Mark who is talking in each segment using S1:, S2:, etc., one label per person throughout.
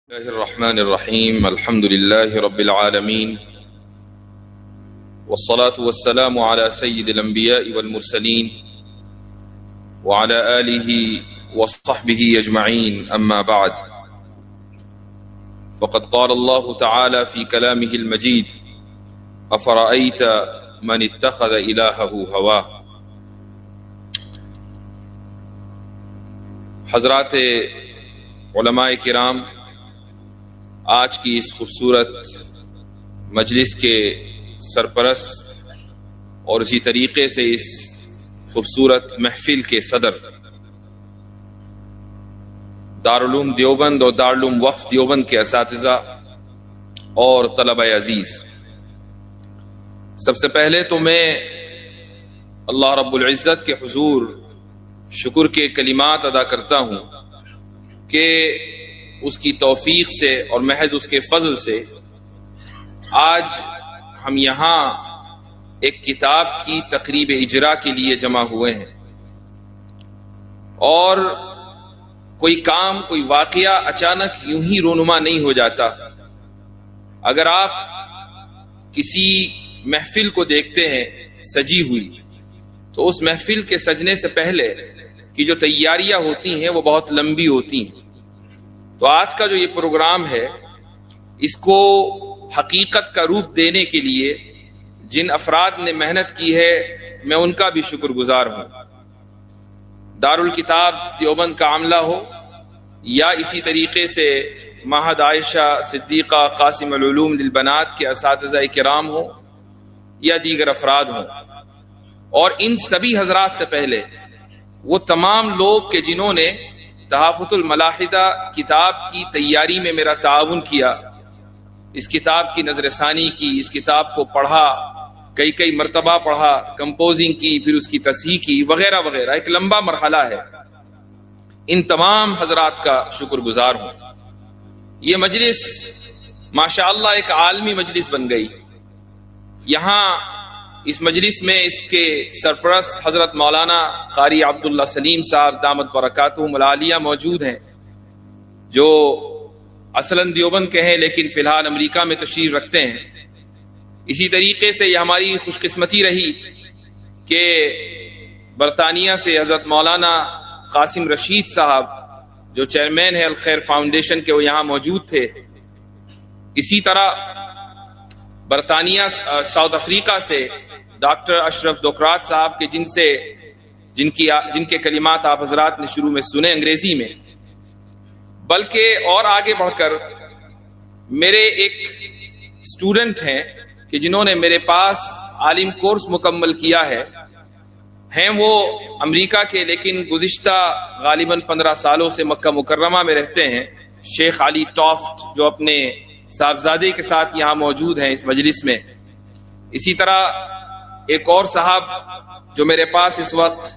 S1: الله الرحمن الرحيم. الحمد لله رب العالمين، والصلاة والسلام على سيد الأنبياء والمرسلين وعلى آله وصحبه أجمعين. أما بعد، فقد قال الله تعالى في كلامه المجيد: أفرأيت من اتخذ إلهه هواه. حضرات علماء کرام، آج کی اس خوبصورت مجلس کے سرپرست اور اسی طریقے سے اس خوبصورت محفل کے صدر دارالعلوم دیوبند اور دارالعلوم وقف دیوبند کے اساتذہ اور طلبہ عزیز، سب سے پہلے تو میں اللہ رب العزت کے حضور شکر کے کلمات ادا کرتا ہوں کہ اس کی توفیق سے اور محض اس کے فضل سے آج ہم یہاں ایک کتاب کی تقریب اجرا کے لیے جمع ہوئے ہیں، اور کوئی کام، کوئی واقعہ اچانک یوں ہی رونما نہیں ہو جاتا۔ اگر آپ کسی محفل کو دیکھتے ہیں سجی ہوئی، تو اس محفل کے سجنے سے پہلے کی جو تیاریاں ہوتی ہیں وہ بہت لمبی ہوتی ہیں۔ تو آج کا جو یہ پروگرام ہے، اس کو حقیقت کا روپ دینے کے لیے جن افراد نے محنت کی ہے، میں ان کا بھی شکر گزار ہوں۔ دارالکتاب دیوبند کا عملہ ہو، یا اسی طریقے سے معہد عائشہ صدیقہ قاسم العلوم للبنات کے اساتذہ کرام ہوں، یا دیگر افراد ہوں، اور ان سبھی حضرات سے پہلے وہ تمام لوگ کہ جنہوں نے تحافظ الملاحدہ کتاب کی تیاری میں میرا تعاون کیا، اس کتاب کی نظر ثانی کی، اس کتاب کو پڑھا، کئی مرتبہ پڑھا، کمپوزنگ کی، پھر اس کی تصحیح کی، وغیرہ وغیرہ، ایک لمبا مرحلہ ہے۔ ان تمام حضرات کا شکر گزار ہوں۔ یہ مجلس ماشاءاللہ ایک عالمی مجلس بن گئی۔ یہاں اس مجلس میں اس کے سرپرست حضرت مولانا قاری عبداللہ سلیم صاحب دامت برکاتہم العالیہ موجود ہیں، جو اصلاً دیوبند کے ہیں لیکن فی الحال امریکہ میں تشریف رکھتے ہیں۔ اسی طریقے سے یہ ہماری خوش قسمتی رہی کہ برطانیہ سے حضرت مولانا قاسم رشید صاحب، جو چیئرمین ہے الخیر فاؤنڈیشن کے، وہ یہاں موجود تھے۔ اسی طرح برطانیہ ساؤتھ افریقہ سے ڈاکٹر اشرف دوکرات صاحب کے جن کے کلمات آپ حضرات نے شروع میں سنے انگریزی میں، بلکہ اور آگے بڑھ کر میرے ایک اسٹوڈنٹ ہیں کہ جنہوں نے میرے پاس عالم کورس مکمل کیا ہے، ہیں وہ امریکہ کے لیکن گزشتہ غالباً 15 سالوں سے مکہ مکرمہ میں رہتے ہیں، شیخ علی ٹافٹ، جو اپنے صاحبزادے کے ساتھ یہاں موجود ہیں اس مجلس میں۔ اسی طرح ایک اور صاحب جو میرے پاس اس وقت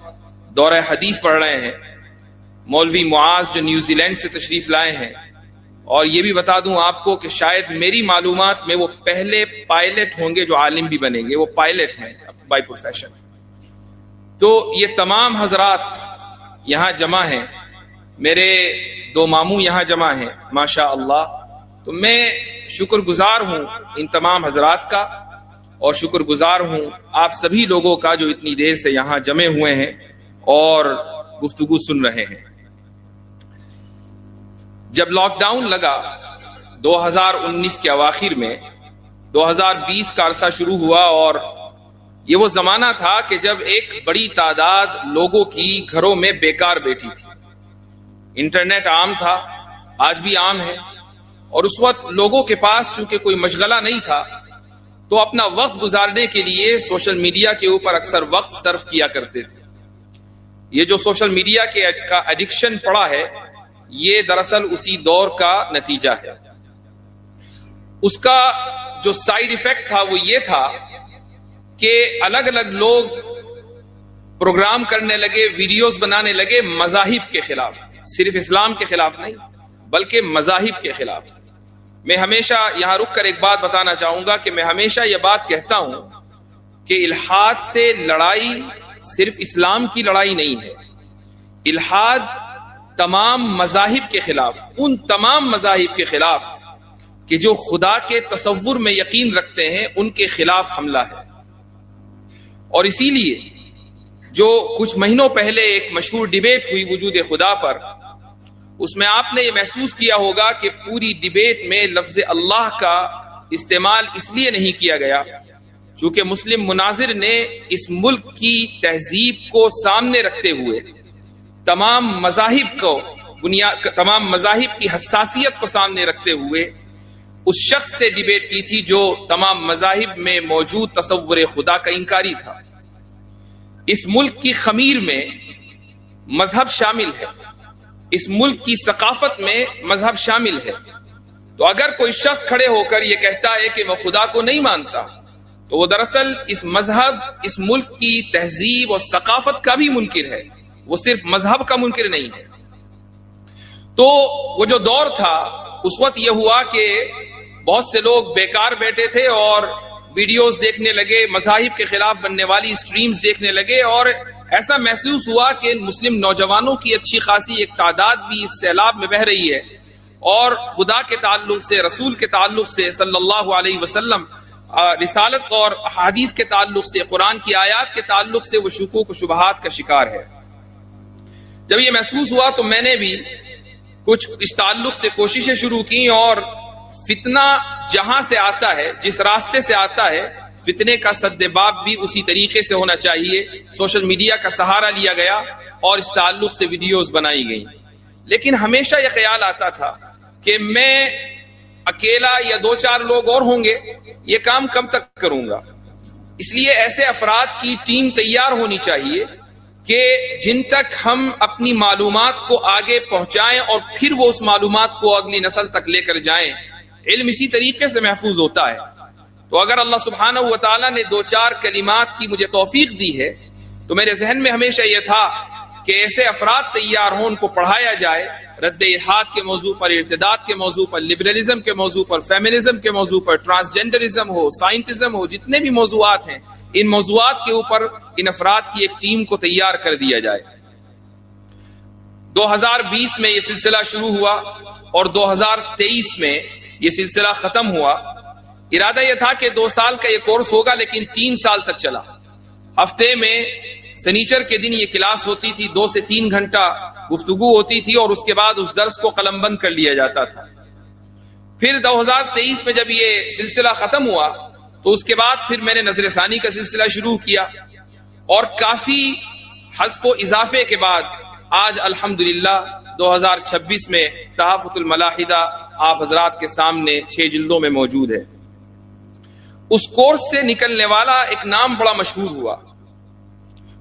S1: دورہ حدیث پڑھ رہے ہیں، مولوی معاذ، جو نیوزی لینڈ سے تشریف لائے ہیں۔ اور یہ بھی بتا دوں آپ کو کہ شاید میری معلومات میں وہ پہلے پائلٹ ہوں گے جو عالم بھی بنیں گے، وہ پائلٹ ہیں بائی پروفیشن۔ تو یہ تمام حضرات یہاں جمع ہیں، میرے 2 ماموں یہاں جمع ہیں ماشاء اللہ۔ تو میں شکر گزار ہوں ان تمام حضرات کا، اور شکر گزار ہوں آپ سبھی لوگوں کا جو اتنی دیر سے یہاں جمع ہوئے ہیں اور گفتگو سن رہے ہیں۔ جب لاک ڈاؤن لگا 2019 کے اواخر میں، 2020 کا عرصہ شروع ہوا، اور یہ وہ زمانہ تھا کہ جب ایک بڑی تعداد لوگوں کی گھروں میں بیکار بیٹھی تھی۔ انٹرنیٹ عام تھا، آج بھی عام ہے، اور اس وقت لوگوں کے پاس چونکہ کوئی مشغلہ نہیں تھا، تو اپنا وقت گزارنے کے لیے سوشل میڈیا کے اوپر اکثر وقت صرف کیا کرتے تھے۔ یہ جو سوشل میڈیا کا ایڈکشن پڑا ہے، یہ دراصل اسی دور کا نتیجہ ہے۔ اس کا جو سائیڈ ایفیکٹ تھا وہ یہ تھا کہ الگ الگ لوگ پروگرام کرنے لگے، ویڈیوز بنانے لگے مذاہب کے خلاف، صرف اسلام کے خلاف نہیں بلکہ مذاہب کے خلاف۔ میں ہمیشہ یہاں رک کر ایک بات بتانا چاہوں گا کہ میں ہمیشہ یہ بات کہتا ہوں کہ الحاد سے لڑائی صرف اسلام کی لڑائی نہیں ہے۔ الحاد تمام مذاہب کے خلاف، ان تمام مذاہب کے خلاف کہ جو خدا کے تصور میں یقین رکھتے ہیں، ان کے خلاف حملہ ہے۔ اور اسی لیے جو کچھ مہینوں پہلے ایک مشہور ڈیبیٹ ہوئی وجود خدا پر، اس میں آپ نے یہ محسوس کیا ہوگا کہ پوری ڈیبیٹ میں لفظ اللہ کا استعمال اس لیے نہیں کیا گیا چونکہ مسلم مناظر نے اس ملک کی تہذیب کو سامنے رکھتے ہوئے، تمام مذاہب کی حساسیت کو سامنے رکھتے ہوئے اس شخص سے ڈیبیٹ کی تھی جو تمام مذاہب میں موجود تصور خدا کا انکاری تھا۔ اس ملک کی خمیر میں مذہب شامل ہے، اس ملک کی ثقافت میں مذہب شامل ہے، تو اگر کوئی شخص کھڑے ہو کر یہ کہتا ہے کہ میں خدا کو نہیں مانتا تو وہ دراصل اس مذہب، اس ملک کی تہذیب اور ثقافت کا بھی منکر ہے، وہ صرف مذہب کا منکر نہیں ہے۔ تو وہ جو دور تھا اس وقت یہ ہوا کہ بہت سے لوگ بیکار بیٹھے تھے اور ویڈیوز دیکھنے لگے، مذاہب کے خلاف بننے والی سٹریمز دیکھنے لگے، اور ایسا محسوس ہوا کہ مسلم نوجوانوں کی اچھی خاصی ایک تعداد بھی اس سیلاب میں بہہ رہی ہے، اور خدا کے تعلق سے، رسول کے تعلق سے صلی اللہ علیہ وسلم، رسالت اور حدیث کے تعلق سے، قرآن کی آیات کے تعلق سے وہ شکوک و شبہات کا شکار ہے۔ جب یہ محسوس ہوا تو میں نے بھی کچھ اس تعلق سے کوششیں شروع کی، اور فتنہ جہاں سے آتا ہے، جس راستے سے آتا ہے، فتنے کا سد باب بھی اسی طریقے سے ہونا چاہیے۔ سوشل میڈیا کا سہارا لیا گیا اور اس تعلق سے ویڈیوز بنائی گئیں، لیکن ہمیشہ یہ خیال آتا تھا کہ میں اکیلا یا دو چار لوگ اور ہوں گے، یہ کام کب تک کروں گا؟ اس لیے ایسے افراد کی ٹیم تیار ہونی چاہیے کہ جن تک ہم اپنی معلومات کو آگے پہنچائیں اور پھر وہ اس معلومات کو اگلی نسل تک لے کر جائیں۔ علم اسی طریقے سے محفوظ ہوتا ہے۔ تو اگر اللہ سبحانہ و تعالیٰ نے دو چار کلمات کی مجھے توفیق دی ہے تو میرے ذہن میں ہمیشہ یہ تھا کہ ایسے افراد تیار ہوں، ان کو پڑھایا جائے، رد الحاد کے موضوع پر، ارتداد کے موضوع پر، لبرلزم کے موضوع پر، فیمنزم کے موضوع پر، ٹرانسجنڈرزم ہو، سائنٹزم ہو، جتنے بھی موضوعات ہیں، ان موضوعات کے اوپر ان افراد کی ایک ٹیم کو تیار کر دیا جائے۔ 2020 میں یہ سلسلہ شروع ہوا اور 2023 میں یہ سلسلہ ختم ہوا۔ ارادہ یہ تھا کہ 2 سال کا یہ کورس ہوگا، لیکن 3 سال تک چلا۔ ہفتے میں سنیچر کے دن یہ کلاس ہوتی تھی، 2 سے 3 گھنٹہ گفتگو ہوتی تھی، اور اس کے بعد اس درس کو قلم بند کر لیا جاتا تھا۔ پھر 2023 میں جب یہ سلسلہ ختم ہوا تو اس کے بعد پھر میں نے نظر ثانی کا سلسلہ شروع کیا، اور کافی حذف و اضافے کے بعد آج الحمدللہ 2026 میں تحفۃ الملاحدہ آپ حضرات کے سامنے 6 جلدوں میں موجود ہے۔ اس کورس سے نکلنے والا ایک نام بڑا مشہور ہوا،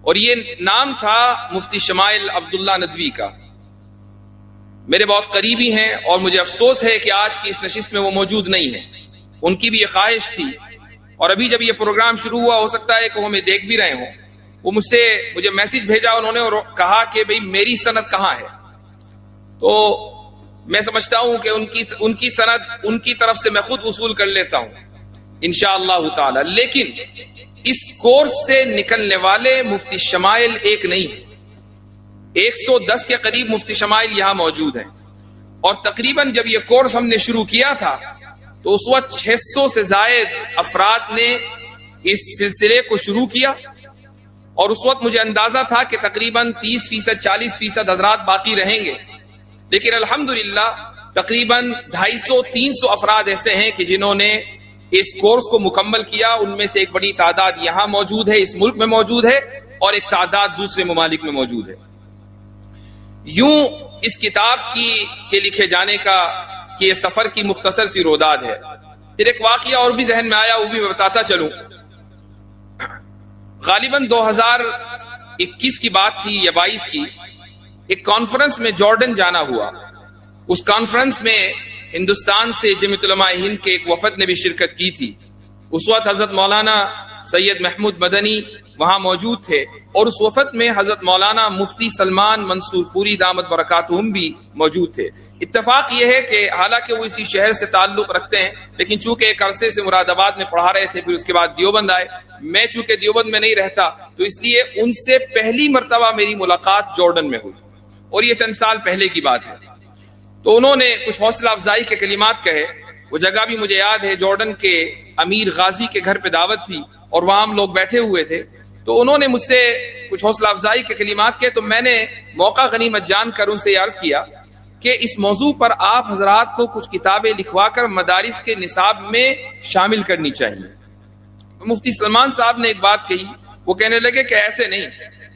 S1: اور یہ نام تھا مفتی شمائل عبداللہ ندوی کا۔ میرے بہت قریبی ہیں، اور مجھے افسوس ہے کہ آج کی اس نشست میں وہ موجود نہیں ہیں۔ ان کی بھی یہ خواہش تھی، اور ابھی جب یہ پروگرام شروع ہوا، ہو سکتا ہے کہ وہ ہمیں دیکھ بھی رہے ہوں، وہ مجھے میسج بھیجا انہوں نے اور کہا کہ بھئی میری سند کہاں ہے؟ تو میں سمجھتا ہوں کہ ان کی سند ان کی طرف سے میں خود وصول کر لیتا ہوں انشاءاللہ تعالی۔ لیکن اس کورس سے نکلنے والے مفتی شمائل ایک نہیں ہے، 110 کے قریب مفتی شمائل یہاں موجود ہیں، اور تقریباً جب یہ کورس ہم نے شروع کیا تھا تو اس وقت 600 سے زائد افراد نے اس سلسلے کو شروع کیا، اور اس وقت مجھے اندازہ تھا کہ تقریباً 30% 40% حضرات باقی رہیں گے، لیکن الحمدللہ تقریباً 250-300 افراد ایسے ہیں کہ جنہوں نے اس کورس کو مکمل کیا۔ ان میں سے ایک بڑی تعداد یہاں موجود ہے، اس ملک میں موجود ہے، اور ایک تعداد دوسرے ممالک میں موجود ہے۔ یوں اس کتاب کے لکھے جانے کا کہ یہ سفر کی مختصر سی روداد ہے۔ پھر ایک واقعہ اور بھی ذہن میں آیا، وہ بھی میں بتاتا چلوں۔ غالباً 2021 کی بات تھی یا 22 کی، ایک کانفرنس میں جارڈن جانا ہوا۔ اس کانفرنس میں ہندوستان سے جمعیت علماء ہند کے ایک وفد نے بھی شرکت کی تھی۔ اس وقت حضرت مولانا سید محمود مدنی وہاں موجود تھے، اور اس وفد میں حضرت مولانا مفتی سلمان منصور پوری دامت برکاتہم بھی موجود تھے۔ اتفاق یہ ہے کہ حالانکہ وہ اسی شہر سے تعلق رکھتے ہیں، لیکن چونکہ ایک عرصے سے مراد آباد میں پڑھا رہے تھے، پھر اس کے بعد دیوبند آئے۔ میں چونکہ دیوبند میں نہیں رہتا تو اس لیے ان سے پہلی مرتبہ میری ملاقات جارڈن میں ہوئی، اور یہ چند سال پہلے کی بات ہے. تو انہوں نے کچھ حوصلہ افزائی کے کلمات کہے. وہ جگہ بھی مجھے یاد ہے، جارڈن کے امیر غازی کے گھر پہ دعوت تھی اور وہاں ہم لوگ بیٹھے ہوئے تھے. تو انہوں نے مجھ سے کچھ حوصلہ افزائی کے کلمات کہے، تو میں نے موقع غنیمت جان کر ان سے یہ عرض کیا کہ اس موضوع پر آپ حضرات کو کچھ کتابیں لکھوا کر مدارس کے نصاب میں شامل کرنی چاہیے. مفتی سلمان صاحب نے ایک بات کہی، وہ کہنے لگے کہ ایسے نہیں،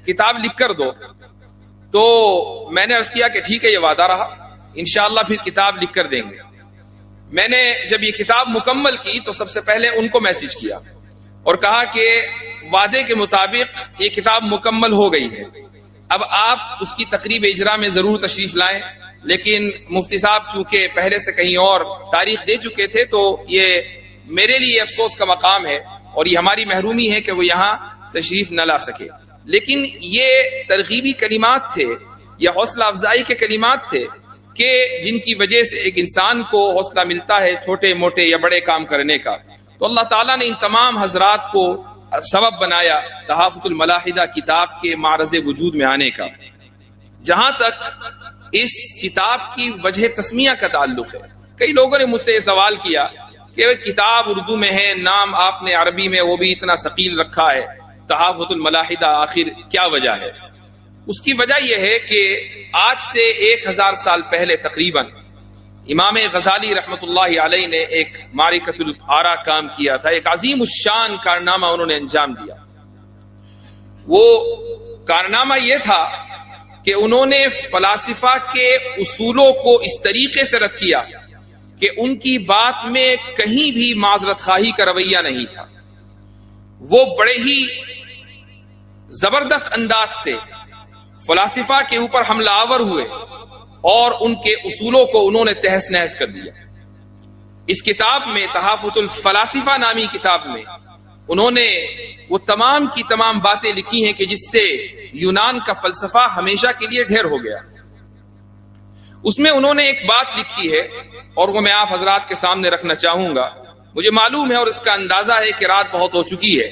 S1: کتاب لکھ کر دو. تو میں نے عرض کیا کہ ٹھیک ہے، یہ وعدہ رہا، انشاءاللہ پھر کتاب لکھ کر دیں گے. میں نے جب یہ کتاب مکمل کی تو سب سے پہلے ان کو میسج کیا اور کہا کہ وعدے کے مطابق یہ کتاب مکمل ہو گئی ہے، اب آپ اس کی تقریب اجرا میں ضرور تشریف لائیں. لیکن مفتی صاحب چونکہ پہلے سے کہیں اور تاریخ دے چکے تھے تو یہ میرے لیے افسوس کا مقام ہے اور یہ ہماری محرومی ہے کہ وہ یہاں تشریف نہ لا سکے. لیکن یہ ترغیبی کلمات تھے، یہ حوصلہ افزائی کے کلمات تھے کہ جن کی وجہ سے ایک انسان کو حوصلہ ملتا ہے چھوٹے موٹے یا بڑے کام کرنے کا. تو اللہ تعالیٰ نے ان تمام حضرات کو سبب بنایا تحافظ الملاحدہ کتاب کے معرض وجود میں آنے کا. جہاں تک اس کتاب کی وجہ تسمیہ کا تعلق ہے، کئی لوگوں نے مجھ سے یہ سوال کیا کہ کتاب اردو میں ہے، نام آپ نے عربی میں وہ بھی اتنا ثقیل رکھا ہے، تحافظ الملاحدہ آخر کیا وجہ ہے؟ اس کی وجہ یہ ہے کہ آج سے 1000 سال پہلے تقریباً امام غزالی رحمۃ اللہ علیہ نے ایک معرکۃ الآراء کام کیا تھا، ایک عظیم الشان کارنامہ انہوں نے انجام دیا. وہ کارنامہ یہ تھا کہ انہوں نے فلاسفہ کے اصولوں کو اس طریقے سے رد کیا کہ ان کی بات میں کہیں بھی معذرت خواہی کا رویہ نہیں تھا. وہ بڑے ہی زبردست انداز سے فلاسفہ کے اوپر حملہ آور ہوئے اور ان کے اصولوں کو انہوں نے تہس نہس کر دیا. اس کتاب میں تحافظ الفلاسفہ نامی کتاب میں انہوں نے وہ تمام کی تمام باتیں لکھی ہیں کہ جس سے یونان کا فلسفہ ہمیشہ کے لیے ڈھیر ہو گیا. اس میں انہوں نے ایک بات لکھی ہے اور وہ میں آپ حضرات کے سامنے رکھنا چاہوں گا. مجھے معلوم ہے اور اس کا اندازہ ہے کہ رات بہت ہو چکی ہے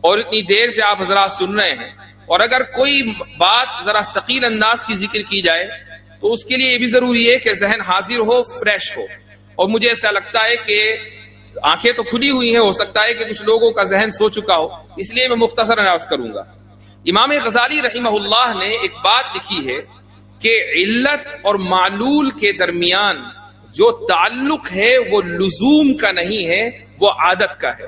S1: اور اتنی دیر سے آپ حضرات سن رہے ہیں، اور اگر کوئی بات ذرا ثقیل انداز کی ذکر کی جائے تو اس کے لیے یہ بھی ضروری ہے کہ ذہن حاضر ہو، فریش ہو. اور مجھے ایسا لگتا ہے کہ آنکھیں تو کھلی ہوئی ہیں، ہو سکتا ہے کہ کچھ لوگوں کا ذہن سو چکا ہو، اس لیے میں مختصر عرض کروں گا. امام غزالی رحمہ اللہ نے ایک بات لکھی ہے کہ علت اور معلول کے درمیان جو تعلق ہے وہ لزوم کا نہیں ہے، وہ عادت کا ہے.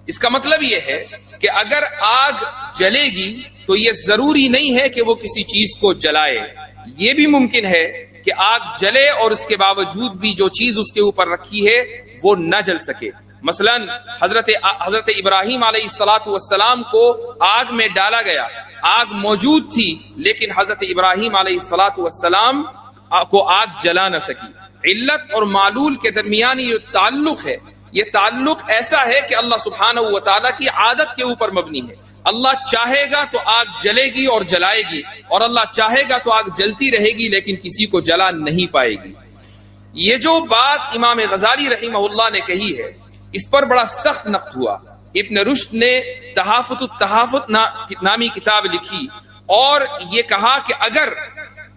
S1: اس کا مطلب یہ ہے کہ اگر آگ جلے گی تو یہ ضروری نہیں ہے کہ وہ کسی چیز کو جلائے. یہ بھی ممکن ہے کہ آگ جلے اور اس کے باوجود بھی جو چیز اس کے اوپر رکھی ہے وہ نہ جل سکے. مثلا حضرت ابراہیم علیہ السلام کو آگ میں ڈالا گیا، آگ موجود تھی لیکن حضرت ابراہیم علیہ السلام کو آگ جلا نہ سکی. علت اور معلول کے درمیان یہ تعلق ہے، یہ تعلق ایسا ہے کہ اللہ سبحانہ و تعالیٰ کی عادت کے اوپر مبنی ہے. اللہ چاہے گا تو آگ جلے گی اور جلائے گی، اور اللہ چاہے گا تو آگ جلتی رہے گی لیکن کسی کو جلا نہیں پائے گی. یہ جو بات امام غزالی رحمہ اللہ نے کہی ہے اس پر بڑا سخت نقد ہوا. ابن رشد نے تحافظ التحافظ نامی کتاب لکھی اور یہ کہا کہ اگر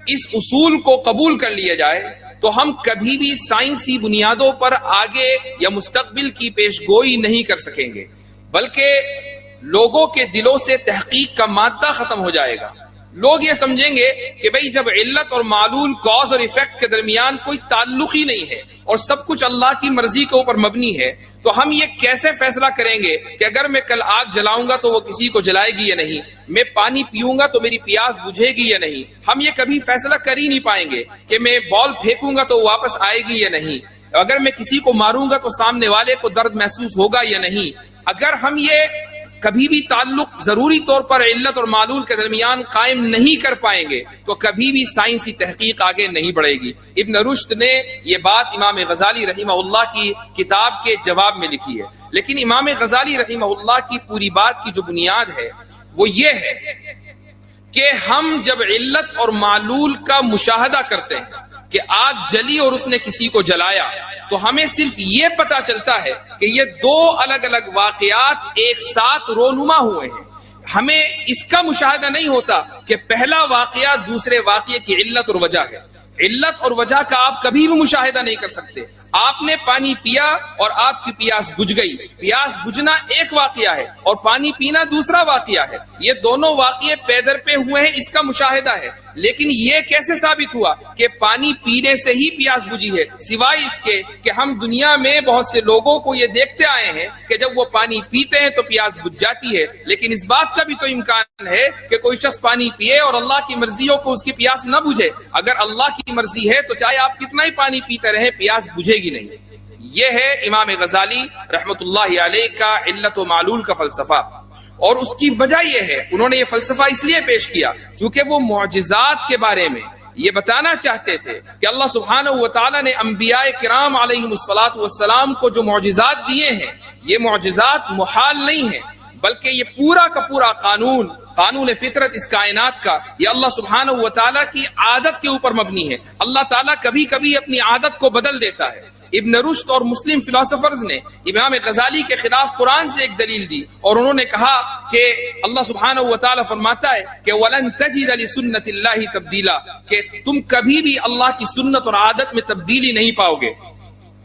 S1: اس اصول کو قبول کر لیا جائے تو ہم کبھی بھی سائنسی بنیادوں پر آگے یا مستقبل کی پیش گوئی نہیں کر سکیں گے، بلکہ لوگوں کے دلوں سے تحقیق کا مادہ ختم ہو جائے گا. لوگ یہ سمجھیں گے کہ بھئی جب علت اور معلول، کاز اور ایفیکٹ کے درمیان کوئی تعلق ہی نہیں ہے اور سب کچھ اللہ کی مرضی کے اوپر مبنی ہے تو ہم یہ کیسے فیصلہ کریں گے کہ اگر میں کل آگ جلاؤں گا تو وہ کسی کو جلائے گی یا نہیں، میں پانی پیوں گا تو میری پیاس بجھے گی یا نہیں. ہم یہ کبھی فیصلہ کر ہی نہیں پائیں گے کہ میں بال پھینکوں گا تو واپس آئے گی یا نہیں، اگر میں کسی کو ماروں گا تو سامنے والے کو درد محسوس ہوگا یا نہیں. اگر ہم یہ کبھی بھی تعلق ضروری طور پر علت اور معلول کے درمیان قائم نہیں کر پائیں گے تو کبھی بھی سائنسی تحقیق آگے نہیں بڑھے گی. ابن رشد نے یہ بات امام غزالی رحمہ اللہ کی کتاب کے جواب میں لکھی ہے. لیکن امام غزالی رحمہ اللہ کی پوری بات کی جو بنیاد ہے وہ یہ ہے کہ ہم جب علت اور معلول کا مشاہدہ کرتے ہیں کہ آگ جلی اور اس نے کسی کو جلایا تو ہمیں صرف یہ پتا چلتا ہے کہ یہ دو الگ الگ واقعات ایک ساتھ رونما ہوئے ہیں. ہمیں اس کا مشاہدہ نہیں ہوتا کہ پہلا واقعہ دوسرے واقعے کی علت اور وجہ ہے. علت اور وجہ کا آپ کبھی بھی مشاہدہ نہیں کر سکتے. آپ نے پانی پیا اور آپ کی پیاس بجھ گئی. پیاس بجھنا ایک واقعہ ہے اور پانی پینا دوسرا واقعہ ہے. یہ دونوں واقعے پے در پہ ہوئے ہیں، اس کا مشاہدہ ہے. لیکن یہ کیسے ثابت ہوا کہ پانی پینے سے ہی پیاس بجھی ہے؟ سوائے اس کے کہ ہم دنیا میں بہت سے لوگوں کو یہ دیکھتے آئے ہیں کہ جب وہ پانی پیتے ہیں تو پیاس بجھ جاتی ہے. لیکن اس بات کا بھی تو امکان ہے کہ کوئی شخص پانی پیے اور اللہ کی مرضی ہو کو اس کی پیاس نہ بجھے. اگر اللہ کی مرضی ہے تو چاہے آپ کتنا ہی پانی پیتے رہیں پیاس بجھے گی نہیں. یہ ہے امام غزالی رحمت اللہ علیہ کا علت و معلول کا فلسفہ. اور اس کی وجہ یہ ہے، انہوں نے یہ فلسفہ اس لیے پیش کیا چونکہ وہ معجزات کے بارے میں یہ بتانا چاہتے تھے کہ اللہ سبحانہ و تعالیٰ نے انبیاء کرام علیہم السلام کو جو معجزات دیے ہیں یہ معجزات محال نہیں ہیں، بلکہ یہ پورا کا پورا قانون فطرت اس کائنات کا یہ اللہ سبحانہ و تعالیٰ کی عادت کے اوپر مبنی ہے. اللہ تعالیٰ کبھی کبھی اپنی عادت کو بدل دیتا ہے. ابن رشد اور مسلم فلاسفرز نے امام غزالی کے خلاف قرآن سے ایک دلیل دی اور انہوں نے کہا کہ اللہ سبحانہ و تعالیٰ فرماتا ہے کہ وَلَن تَجِدَ لِسُنَّةِ اللَّهِ تَبْدِيلًا، کہ تم کبھی بھی اللہ کی سنت اور عادت میں تبدیلی نہیں پاؤ گے.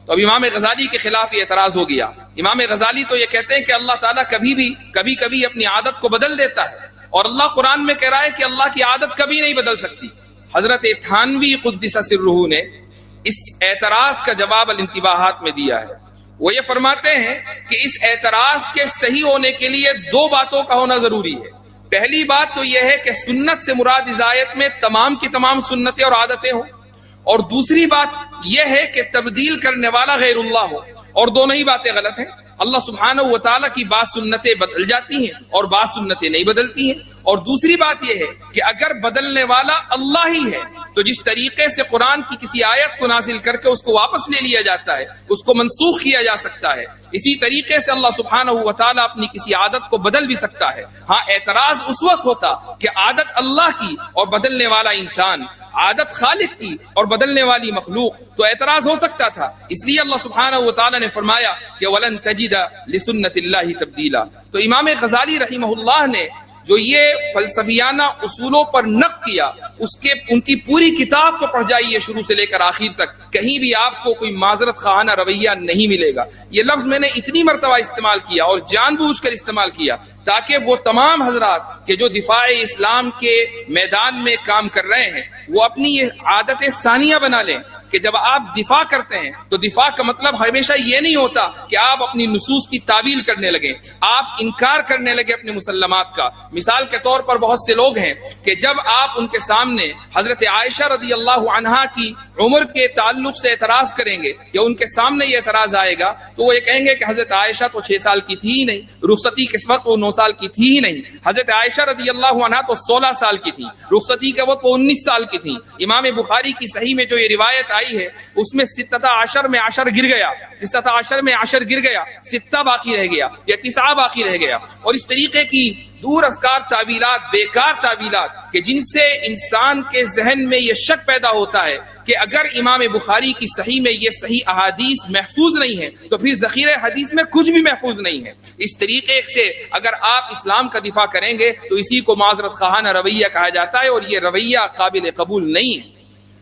S1: تو اب امام غزالی کے خلاف یہ اعتراض ہو گیا. امام غزالی تو یہ کہتے ہیں کہ اللہ تعالیٰ کبھی کبھی اپنی عادت کو بدل دیتا ہے، اور اللہ قرآن میں کہہ رہا ہے کہ اللہ کی عادت کبھی نہیں بدل سکتی. حضرت تھانوی قدس سرہ نے اس اعتراض کا جواب الانتباہات میں دیا ہے. وہ یہ فرماتے ہیں کہ اس اعتراض کے صحیح ہونے کے لیے دو باتوں کا ہونا ضروری ہے. پہلی بات تو یہ ہے کہ سنت سے مراد اس آیت میں تمام کی تمام سنتیں اور عادتیں ہوں، اور دوسری بات یہ ہے کہ تبدیل کرنے والا غیر اللہ ہو. اور دونوں ہی باتیں غلط ہیں. اللہ سبحانہ و تعالیٰ کی بعض سنتیں بدل جاتی ہیں اور بعض سنتیں نہیں بدلتی ہیں. اور دوسری بات یہ ہے کہ اگر بدلنے والا اللہ ہی ہے تو جس طریقے سے قرآن کی کسی آیت کو نازل کر کے اس کو واپس لے لیا جاتا ہے، اس کو منسوخ کیا جا سکتا ہے، اسی طریقے سے اللہ سبحانہ و تعالیٰ اپنی کسی عادت کو بدل بھی سکتا ہے. ہاں اعتراض اس وقت ہوتا کہ عادت اللہ کی اور بدلنے والا انسان، عادت خالق کی اور بدلنے والی مخلوق، تو اعتراض ہو سکتا تھا. اس لیے اللہ سبحانہ و تعالیٰ نے فرمایا کہ وَلَن تَجِدَ لِسُنَّةِ اللَّهِ تَبْدِيلًا. تو امام غزالی رحمہ اللہ نے جو یہ فلسفیانہ اصولوں پر نقد کیا، ان کی پوری کتاب کو پڑھ جائیے شروع سے لے کر آخر تک، کہیں بھی آپ کو کوئی معذرت خواہانہ رویہ نہیں ملے گا. یہ لفظ میں نے اتنی مرتبہ استعمال کیا اور جان بوجھ کر استعمال کیا تاکہ وہ تمام حضرات کہ جو دفاع اسلام کے میدان میں کام کر رہے ہیں وہ اپنی یہ عادت ثانیہ بنا لیں کہ جب آپ دفاع کرتے ہیں تو دفاع کا مطلب ہمیشہ یہ نہیں ہوتا کہ آپ اپنی نصوص کی تعویل کرنے لگیں، آپ انکار کرنے لگے اپنے مسلمات کا. مثال کے طور پر بہت سے لوگ ہیں کہ جب آپ ان کے سامنے حضرت عائشہ رضی اللہ عنہا کی عمر کے تعلق سے اعتراض کریں گے یا ان کے سامنے یہ اعتراض آئے گا تو وہ یہ کہیں گے کہ حضرت عائشہ تو 6 سال کی تھی ہی نہیں، رخصتی کے وقت وہ 9 سال کی تھی ہی نہیں، حضرت عائشہ رضی اللہ عنہا تو 16 سال کی تھی، رخصتی کے وقت وہ 19 سال کی تھی. امام بخاری کی صحیح میں جو یہ روایت آئی ہے اس میں 17 میں 10 گر گیا، 17 میں 10 گر گیا، 6 باقی رہ گیا یا 9 باقی رہ گیا. اور اس طریقے کی دور ازکار تعویلات، بیکار تعویلات کہ جن سے انسان کے ذہن میں یہ شک پیدا ہوتا ہے کہ اگر امام بخاری کی صحیح میں یہ صحیح احادیث محفوظ نہیں ہے تو پھر ذخیرہ حدیث میں کچھ بھی محفوظ نہیں ہے. اس طریقے سے اگر آپ اسلام کا دفاع کریں گے تو اسی کو معذرت خواہانہ رویہ کہا جاتا ہے، اور یہ رویہ قابل قبول نہیں ہے.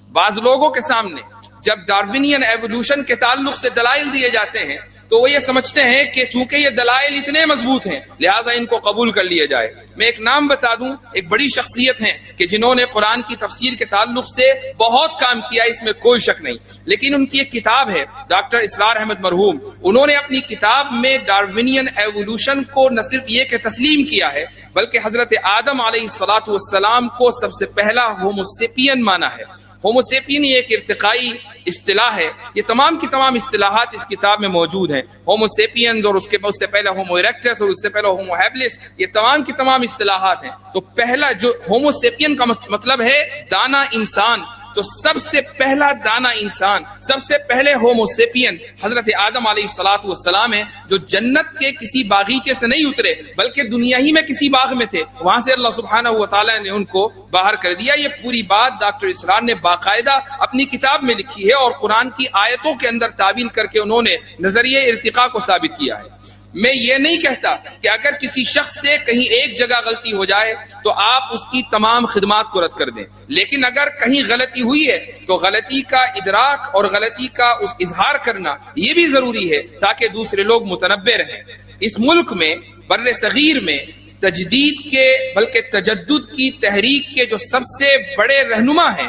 S1: بعض لوگوں کے سامنے جب ڈاروینین ایوولوشن کے تعلق سے دلائل دیے جاتے ہیں تو وہ یہ سمجھتے ہیں کہ چونکہ یہ دلائل اتنے مضبوط ہیں لہٰذا ان کو قبول کر لیا جائے. میں ایک نام بتا دوں، ایک بڑی شخصیت ہیں کہ جنہوں نے قرآن کی تفسیر کے تعلق سے بہت کام کیا، اس میں کوئی شک نہیں، لیکن ان کی ایک کتاب ہے ڈاکٹر اسرار احمد مرحوم. انہوں نے اپنی کتاب میں ڈاروینین ایوولوشن کو نہ صرف یہ کہ تسلیم کیا ہے بلکہ حضرت آدم علیہ السلام کو سب سے پہلا ہومو سیپین مانا ہے. ہومو سیپین یہ ایک ارتقائی اصطلاح ہے. یہ تمام کی تمام اصطلاحات اس کتاب میں موجود ہیں. ہومو سیپینز اور اس سے پہلے ہومو ایریکٹس اور اس سے پہلے ہومو ہیبلس، یہ تمام کی تمام اصطلاحات ہیں. تو پہلا جو ہومو سیپین کا مطلب ہے دانا انسان، تو سب سے پہلا دانا انسان، سب سے پہلے ہومو سیپین حضرت آدم علیہ السلام ہیں، جو جنت کے کسی باغیچے سے نہیں اترے بلکہ دنیا ہی میں کسی باغ میں تھے، وہاں سے اللہ سبحانہ و تعالیٰ نے ان کو باہر کر دیا. یہ پوری بات ڈاکٹر اسرار نے باقاعدہ اپنی کتاب میں لکھی ہے اور قرآن کی آیتوں کے اندر تعبیر کر کے انہوں نے نظریہ ارتقاء کو ثابت کیا ہے. میں یہ نہیں کہتا کہ اگر کسی شخص سے کہیں ایک جگہ غلطی ہو جائے تو آپ اس کی تمام خدمات کو رد کر دیں، لیکن اگر کہیں غلطی ہوئی ہے تو غلطی کا ادراک اور غلطی کا اس اظہار کرنا یہ بھی ضروری ہے تاکہ دوسرے لوگ متنبہ رہیں۔ اس ملک میں بر صغیر میں تجدید کے بلکہ تجدد کی تحریک کے جو سب سے بڑے رہنما ہیں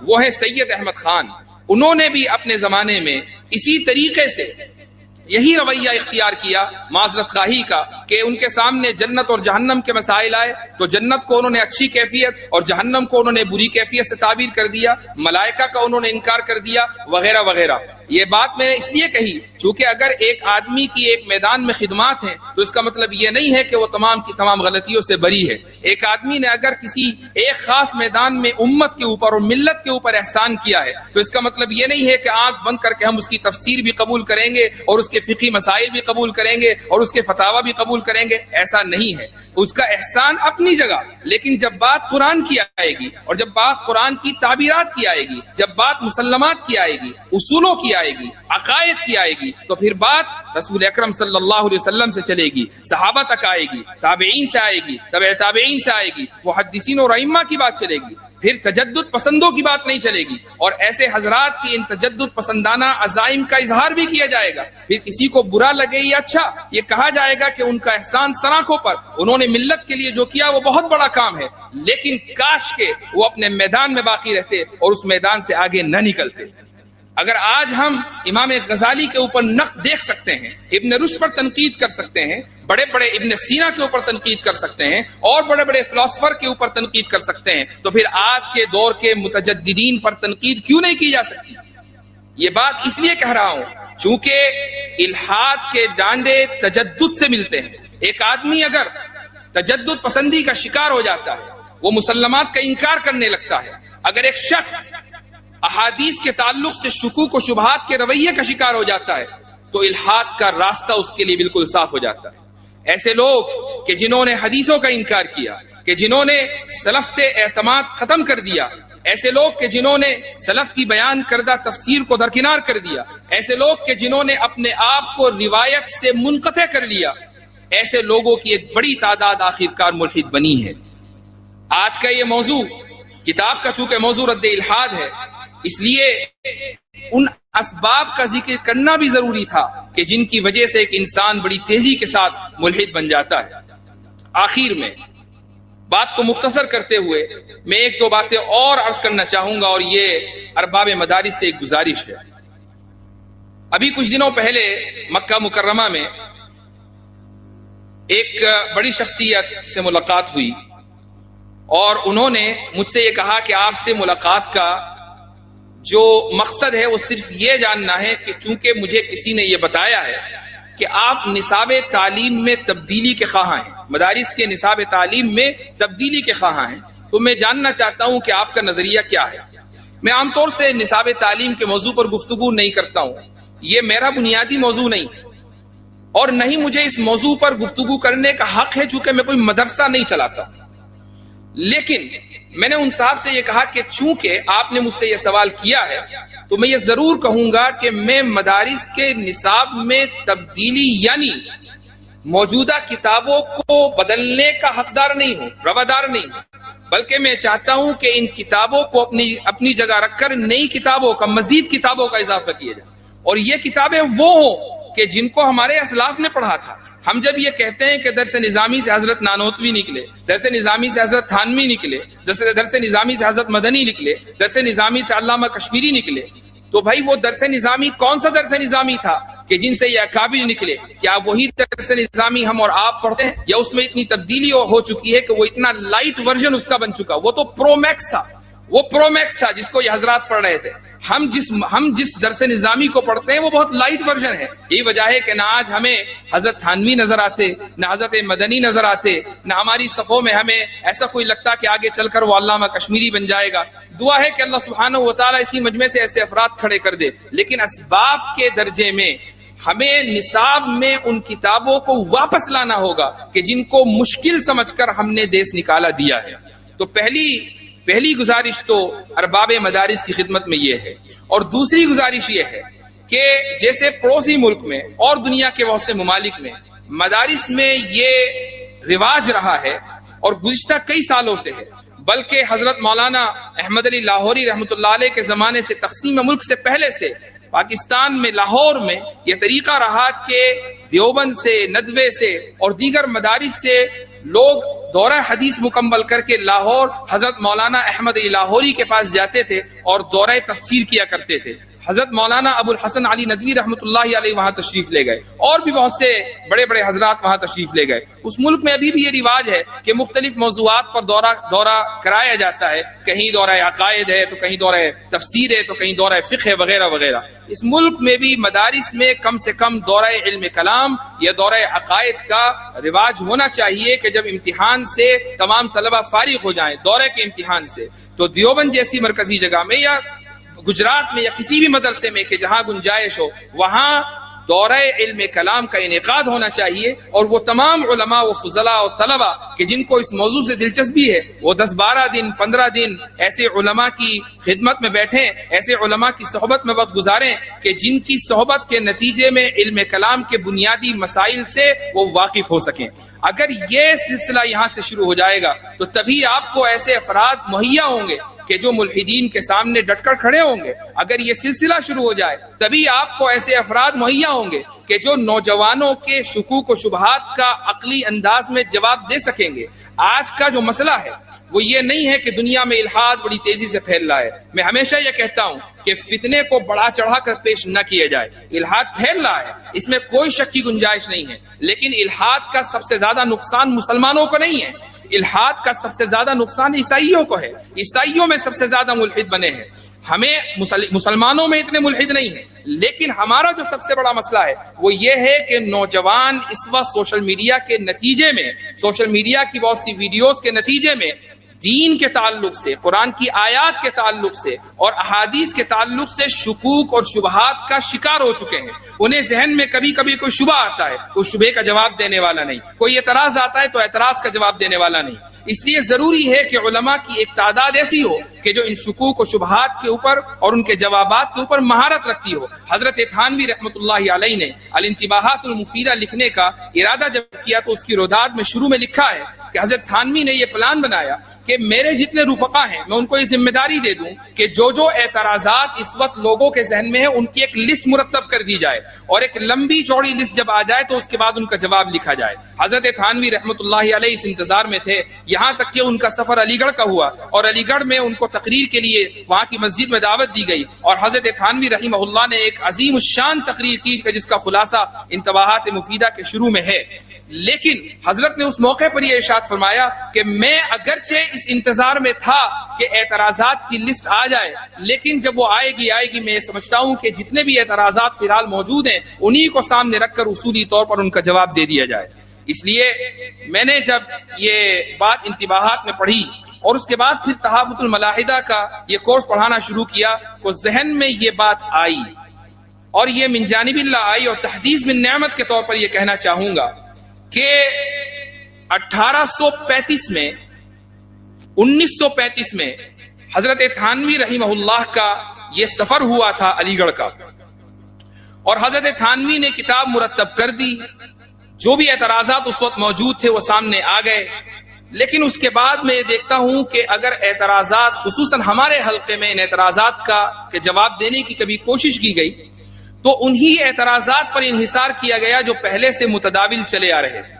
S1: وہ ہیں سید احمد خان۔ انہوں نے بھی اپنے زمانے میں اسی طریقے سے یہی رویہ اختیار کیا معذرت خواہی کا کہ ان کے سامنے جنت اور جہنم کے مسائل آئے تو جنت کو انہوں نے اچھی کیفیت اور جہنم کو انہوں نے بری کیفیت سے تعبیر کر دیا، ملائکہ کا انہوں نے انکار کر دیا وغیرہ وغیرہ۔ یہ بات میں نے اس لیے کہی چونکہ اگر ایک آدمی کی ایک میدان میں خدمات ہیں تو اس کا مطلب یہ نہیں ہے کہ وہ تمام کی تمام غلطیوں سے بری ہے۔ ایک آدمی نے اگر کسی ایک خاص میدان میں امت کے اوپر اور ملت کے اوپر احسان کیا ہے تو اس کا مطلب یہ نہیں ہے کہ آنکھ بند کر کے ہم اس کی تفسیر بھی قبول کریں گے اور اس کے فقہی مسائل بھی قبول کریں گے اور اس کے فتاوی بھی قبول کریں گے، ایسا نہیں ہے۔ اس کا احسان اپنی جگہ، لیکن جب بات قرآن کی آئے گی اور جب بات قرآن کی تعبیرات کی آئے گی، جب بات مسلمات کی آئے گی، اصولوں کی آئے گی، عقائد کی آئے گی، تو پھر بات رسول اکرم صلی اللہ علیہ وسلم سے چلے گی، صحابہ تک آئے گی، تابعین سے آئے گی، تبع تابعین سے آئے گی، محدثین اور ائمہ کی بات چلے گی، پھر تجدد پسندوں کی بات نہیں چلے گی۔ اور ایسے حضرات کی ان تجدد پسندانہ عزائم کا اظہار بھی کیا جائے گا، پھر کسی کو برا لگے یا اچھا یہ کہا جائے گا کہ ان کا احسان سراخوں پر، انہوں نے ملت کے لیے جو کیا وہ بہت بڑا کام ہے، لیکن کاش کہ وہ اپنے میدان میں باقی رہتے اور اس میدان سے آگے نہ نکلتے۔ اگر آج ہم امام غزالی کے اوپر نقد دیکھ سکتے ہیں، ابن رشد پر تنقید کر سکتے ہیں، بڑے بڑے ابن سینا کے اوپر تنقید کر سکتے ہیں اور بڑے بڑے فلاسفر کے اوپر تنقید کر سکتے ہیں، تو پھر آج کے دور کے متجددین پر تنقید کیوں نہیں کی جا سکتی؟ یہ بات اس لیے کہہ رہا ہوں چونکہ الحاد کے ڈانڈے تجدد سے ملتے ہیں۔ ایک آدمی اگر تجدد پسندی کا شکار ہو جاتا ہے، وہ مسلمات کا انکار کرنے لگتا ہے، اگر ایک شخص احادیث کے تعلق سے شکوک و شبہات کے رویے کا شکار ہو جاتا ہے تو الحاد کا راستہ اس کے لیے بالکل صاف ہو جاتا ہے۔ ایسے لوگ کہ جنہوں نے حدیثوں کا انکار کیا، کہ جنہوں نے سلف سے اعتماد ختم کر دیا، ایسے لوگ کہ جنہوں نے سلف کی بیان کردہ تفسیر کو درکنار کر دیا، ایسے لوگ کہ جنہوں نے اپنے آپ کو روایت سے منقطع کر لیا، ایسے لوگوں کی ایک بڑی تعداد آخرکار ملحد بنی ہے۔ آج کا یہ موضوع کتاب کا چونکہ موضوع رد الحاد ہے، اس لیے ان اسباب کا ذکر کرنا بھی ضروری تھا کہ جن کی وجہ سے ایک انسان بڑی تیزی کے ساتھ ملحد بن جاتا ہے۔ آخر میں بات کو مختصر کرتے ہوئے میں ایک دو باتیں اور عرض کرنا چاہوں گا، اور یہ ارباب مدارس سے ایک گزارش ہے۔ ابھی کچھ دنوں پہلے مکہ مکرمہ میں ایک بڑی شخصیت سے ملاقات ہوئی اور انہوں نے مجھ سے یہ کہا کہ آپ سے ملاقات کا جو مقصد ہے وہ صرف یہ جاننا ہے کہ چونکہ مجھے کسی نے یہ بتایا ہے کہ آپ نصاب تعلیم میں تبدیلی کے خواہاں ہیں، مدارس کے نصاب تعلیم میں تبدیلی کے خواہاں ہیں، تو میں جاننا چاہتا ہوں کہ آپ کا نظریہ کیا ہے۔ میں عام طور سے نصاب تعلیم کے موضوع پر گفتگو نہیں کرتا ہوں، یہ میرا بنیادی موضوع نہیں ہے اور نہ ہی مجھے اس موضوع پر گفتگو کرنے کا حق ہے چونکہ میں کوئی مدرسہ نہیں چلاتا، لیکن میں نے ان صاحب سے یہ کہا کہ چونکہ آپ نے مجھ سے یہ سوال کیا ہے تو میں یہ ضرور کہوں گا کہ میں مدارس کے نصاب میں تبدیلی یعنی موجودہ کتابوں کو بدلنے کا حقدار نہیں ہوں، روادار نہیں ہوں، بلکہ میں چاہتا ہوں کہ ان کتابوں کو اپنی جگہ رکھ کر نئی کتابوں کا، مزید کتابوں کا اضافہ کیا جائے، اور یہ کتابیں وہ ہوں کہ جن کو ہمارے اسلاف نے پڑھا تھا۔ ہم جب یہ کہتے ہیں کہ درس نظامی سے حضرت نانوتوی نکلے، درس نظامی سے حضرت تھانوی نکلے، درس نظامی سے حضرت مدنی نکلے، درس نظامی سے علامہ کشمیری نکلے، تو بھائی وہ درس نظامی کون سا درس نظامی تھا کہ جن سے یہ اکابر نکلے؟ کیا وہی درس نظامی ہم اور آپ پڑھتے ہیں، یا اس میں اتنی تبدیلی ہو چکی ہے کہ وہ اتنا لائٹ ورژن اس کا بن چکا؟ وہ تو پرو میکس تھا، وہ پرو میکس تھا جس کو یہ حضرات پڑھ رہے تھے۔ ہم جس درس نظامی کو پڑھتے ہیں وہ بہت لائٹ ورژن ہے۔ یہی وجہ ہے کہ نہ آج ہمیں حضرت تھانوی نظر آتے، نہ حضرت مدنی نظر آتے، نہ ہماری صفوں میں ہمیں ایسا کوئی لگتا کہ آگے چل کر وہ علامہ کشمیری بن جائے گا۔ دعا ہے کہ اللہ سبحانہ و تعالیٰ اسی مجمع سے ایسے افراد کھڑے کر دے، لیکن اسباب کے درجے میں ہمیں نصاب میں ان کتابوں کو واپس لانا ہوگا کہ جن کو مشکل سمجھ کر ہم نے دیس نکالا دیا ہے۔ تو پہلی گزارش تو ارباب مدارس کی خدمت میں یہ ہے، اور دوسری گزارش یہ ہے کہ جیسے پڑوسی ملک میں اور دنیا کے بہت سے ممالک میں مدارس میں یہ رواج رہا ہے اور گزشتہ کئی سالوں سے ہے، بلکہ حضرت مولانا احمد علی لاہوری رحمۃ اللہ علیہ کے زمانے سے، تقسیم ملک سے پہلے سے پاکستان میں لاہور میں یہ طریقہ رہا کہ دیوبند سے، ندوے سے اور دیگر مدارس سے لوگ دورہ حدیث مکمل کر کے لاہور حضرت مولانا احمد علی لاہوری کے پاس جاتے تھے اور دورہ تفسیر کیا کرتے تھے۔ حضرت مولانا ابو الحسن علی ندوی رحمۃ اللہ علیہ وہاں تشریف لے گئے، اور بھی بہت سے بڑے بڑے حضرات وہاں تشریف لے گئے۔ اس ملک میں ابھی بھی یہ رواج ہے کہ مختلف موضوعات پر دورہ کرایا جاتا ہے، کہیں دورہ عقائد ہے تو کہیں دورہ تفسیر ہے تو کہیں دورہ فقہ ہے وغیرہ وغیرہ۔ اس ملک میں بھی مدارس میں کم سے کم دورہ علم کلام یا دورہ عقائد کا رواج ہونا چاہیے کہ جب امتحان سے تمام طلبہ فارغ ہو جائیں، دورے کے امتحان سے، تو دیوبند جیسی مرکزی جگہ میں یا گجرات میں یا کسی بھی مدرسے میں کہ جہاں گنجائش ہو، وہاں دورہ علم کلام کا انعقاد ہونا چاہیے، اور وہ تمام علماء و فضلاء و طلبہ کہ جن کو اس موضوع سے دلچسپی ہے وہ 10-12 دن 15 دن ایسے علماء کی خدمت میں بیٹھیں، ایسے علماء کی صحبت میں وقت گزاریں کہ جن کی صحبت کے نتیجے میں علم کلام کے بنیادی مسائل سے وہ واقف ہو سکیں۔ اگر یہ سلسلہ یہاں سے شروع ہو جائے گا تو تبھی آپ کو ایسے افراد مہیا ہوں گے کہ جو ملحدین کے سامنے ڈٹ کر کھڑے ہوں گے۔ اگر یہ سلسلہ شروع ہو جائے تبھی آپ کو ایسے افراد مہیا ہوں گے کہ جو نوجوانوں کے شکوک و شبہات کا عقلی انداز میں جواب دے سکیں گے۔ آج کا جو مسئلہ ہے وہ یہ نہیں ہے کہ دنیا میں الحاد بڑی تیزی سے پھیل رہا ہے۔ میں ہمیشہ یہ کہتا ہوں کہ فتنے کو بڑھا چڑھا کر پیش نہ کیا جائے۔ الحاد پھیل رہا ہے، اس میں کوئی شک کی گنجائش نہیں ہے، لیکن الحاد کا سب سے زیادہ نقصان مسلمانوں کو نہیں ہے، الحاد کا سب سے زیادہ نقصان عیسائیوں کو ہے۔ عیسائیوں میں سب سے زیادہ ملحد بنے ہیں، ہمیں مسلمانوں میں اتنے ملحد نہیں ہیں۔ لیکن ہمارا جو سب سے بڑا مسئلہ ہے وہ یہ ہے کہ نوجوان اس وقت سوشل میڈیا کے نتیجے میں، سوشل میڈیا کی بہت سی ویڈیوز کے نتیجے میں دین کے تعلق سے، قرآن کی آیات کے تعلق سے اور احادیث کے تعلق سے شکوک اور شبہات کا شکار ہو چکے ہیں۔ انہیں ذہن میں کبھی کبھی کوئی شبہ آتا ہے، اس شبہ کا جواب دینے والا نہیں، کوئی اعتراض آتا ہے تو اعتراض کا جواب دینے والا نہیں۔ اس لیے ضروری ہے کہ علماء کی ایک تعداد ایسی ہو کہ جو ان شکوک و شبہات کے اوپر اور ان کے جوابات کے اوپر مہارت رکھتی ہو۔ حضرت تھانوی رحمۃ اللہ علیہ نے الانتباہات المفیدہ لکھنے کا ارادہ جب کیا تو اس کی روداد میں شروع میں لکھا ہے کہ حضرت تھانوی نے یہ پلان بنایا کہ میرے جتنے رفقا ہیں میں ان کو یہ ذمہ داری دے دوں کہ جو اعتراضات اس وقت لوگوں کے ذہن میں ہیں ان کی ایک لسٹ مرتب کر دی جائے، اور ایک لمبی چوڑی لسٹ جب آ جائے تو اس کے بعد ان کا جواب لکھا جائے۔ حضرت تھانوی رحمۃ اللہ علیہ اس انتظار میں تھے، یہاں تک کہ ان کا سفر علی گڑھ کا ہوا اور علی گڑھ میں ان کو تقریر کے لیے وہاں کی مسجد میں دعوت دی گئی، اور حضرت تھانوی رحمہ اللہ نے ایک عظیم الشان تقریر کی جس کا خلاصہ انتباہات مفیدہ کے شروع میں ہے۔ لیکن حضرت نے اس موقع پر یہ ارشاد فرمایا کہ میں اگرچہ اس انتظار میں تھا کہ اعتراضات کی لسٹ آ جائے، لیکن جب وہ آئے گی میں یہ سمجھتا ہوں کہ جتنے بھی اعتراضات فی الحال موجود ہیں انہی کو سامنے رکھ کر اصولی طور پر ان کا جواب دے دیا جائے۔ اس لیے میں نے جب یہ بات انتباہات میں پڑھی اور اس کے بعد پھر تحافظ الملاحدہ کا یہ کورس پڑھانا شروع کیا تو ذہن میں یہ بات آئی، اور یہ من جانب اللہ آئی، اور تحدیث من نعمت کے طور پر یہ کہنا چاہوں گا کہ 1935 میں حضرت تھانوی رحمہ اللہ کا یہ سفر ہوا تھا علی گڑھ کا، اور حضرت تھانوی نے کتاب مرتب کر دی، جو بھی اعتراضات اس وقت موجود تھے وہ سامنے آ گئے۔ لیکن اس کے بعد میں یہ دیکھتا ہوں کہ اگر اعتراضات خصوصاً ہمارے حلقے میں ان اعتراضات کا کہ جواب دینے کی کبھی کوشش کی گئی تو انہی اعتراضات پر انحصار کیا گیا جو پہلے سے متداول چلے آ رہے تھے۔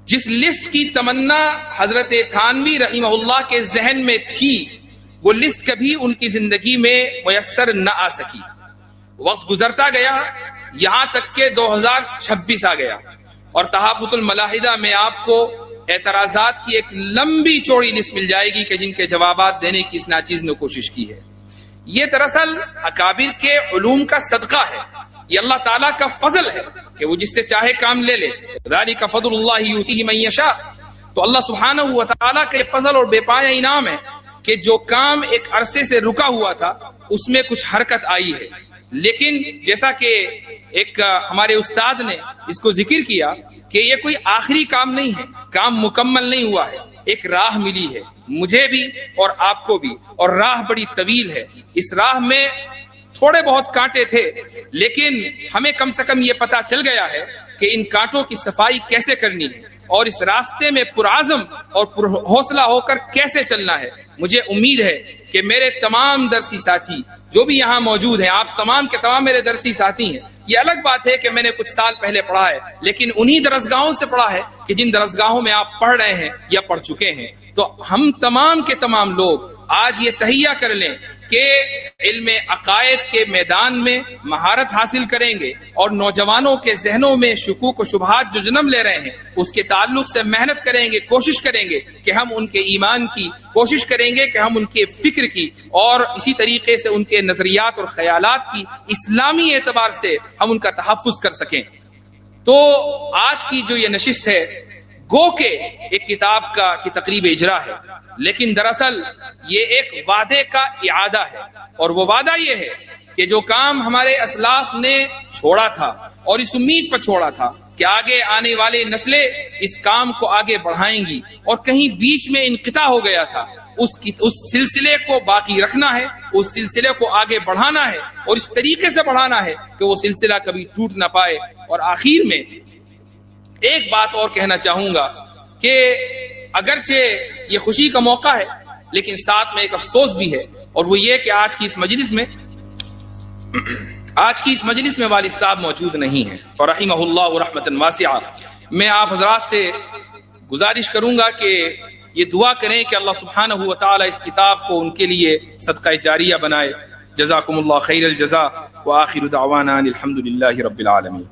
S1: جس لسٹ کی تمنا حضرت تھانوی رحمہ اللہ کے ذہن میں تھی وہ لسٹ کبھی ان کی زندگی میں میسر نہ آ سکی۔ وقت گزرتا گیا، یہاں تک کہ 2026 آ گیا، اور تحافظ الملاحدہ میں آپ کو اعتراضات کی ایک لمبی چوڑی لسٹ مل جائے گی کہ جن کے جوابات دینے کی اس ناچیز نے کوشش کی ہے۔ یہ دراصل اکابر کے علوم کا صدقہ ہے، یہ اللہ تعالیٰ کا فضل ہے کہ وہ جس سے چاہے کام لے لے۔ ذالک فضل اللہ یؤتیہ من یشاء، تو اللہ سبحانہ و تعالیٰ کا یہ فضل اور بے پایا انعام ہے کہ جو کام ایک عرصے سے رکا ہوا تھا اس میں کچھ حرکت آئی ہے۔ لیکن جیسا کہ ایک ہمارے استاد نے اس کو ذکر کیا کہ یہ کوئی آخری کام نہیں ہے، کام مکمل نہیں ہوا ہے، ایک راہ ملی ہے مجھے بھی اور آپ کو بھی، اور راہ بڑی طویل ہے۔ اس راہ میں تھوڑے بہت کانٹے تھے، لیکن ہمیں کم سے کم یہ پتا چل گیا ہے کہ ان کانٹوں کی صفائی کیسے کرنی ہے اور اس راستے میں پرعزم اور حوصلہ ہو کر کیسے چلنا ہے۔ مجھے امید ہے کہ میرے تمام درسی ساتھی جو بھی یہاں موجود ہیں، آپ تمام کے تمام میرے درسی ساتھی ہیں۔ یہ الگ بات ہے کہ میں نے کچھ سال پہلے پڑھا ہے، لیکن انہی درسگاہوں سے پڑھا ہے کہ جن درسگاہوں میں آپ پڑھ رہے ہیں یا پڑھ چکے ہیں۔ تو ہم تمام کے تمام لوگ آج یہ تہیہ کر لیں کہ علم عقائد کے میدان میں مہارت حاصل کریں گے اور نوجوانوں کے ذہنوں میں شکوک و شبہات جو جنم لے رہے ہیں اس کے تعلق سے محنت کریں گے، کوشش کریں گے کہ ہم ان کے ایمان کی، کوشش کریں گے کہ ہم ان کے فکر کی اور اسی طریقے سے ان کے نظریات اور خیالات کی اسلامی اعتبار سے ہم ان کا تحفظ کر سکیں۔ تو آج کی جو یہ نشست ہے گو کہ ایک کتاب کی تقریب اجرا ہے، لیکن دراصل یہ ایک وعدے کا اعادہ ہے، اور وہ وعدہ یہ ہے کہ جو کام ہمارے اسلاف نے چھوڑا تھا اور اس امید پر چھوڑا تھا کہ آگے آنے والی نسلیں اس کام کو آگے بڑھائیں گی اور کہیں بیچ میں انقطاع ہو گیا تھا، اس سلسلے کو باقی رکھنا ہے، اس سلسلے کو آگے بڑھانا ہے اور اس طریقے سے بڑھانا ہے کہ وہ سلسلہ کبھی ٹوٹ نہ پائے۔ اور آخر میں ایک بات اور کہنا چاہوں گا کہ اگرچہ یہ خوشی کا موقع ہے لیکن ساتھ میں ایک افسوس بھی ہے، اور وہ یہ کہ آج کی اس مجلس میں والد صاحب موجود نہیں ہیں، فرحمہ اللہ رحمۃ واسعہ۔ میں آپ حضرات سے گزارش کروں گا کہ یہ دعا کریں کہ اللہ سبحانہ و تعالی اس کتاب کو ان کے لیے صدقہ جاریہ بنائے۔ جزاکم اللہ خیر الجزاء وآخر دعوانا الحمد للہ رب العالمین۔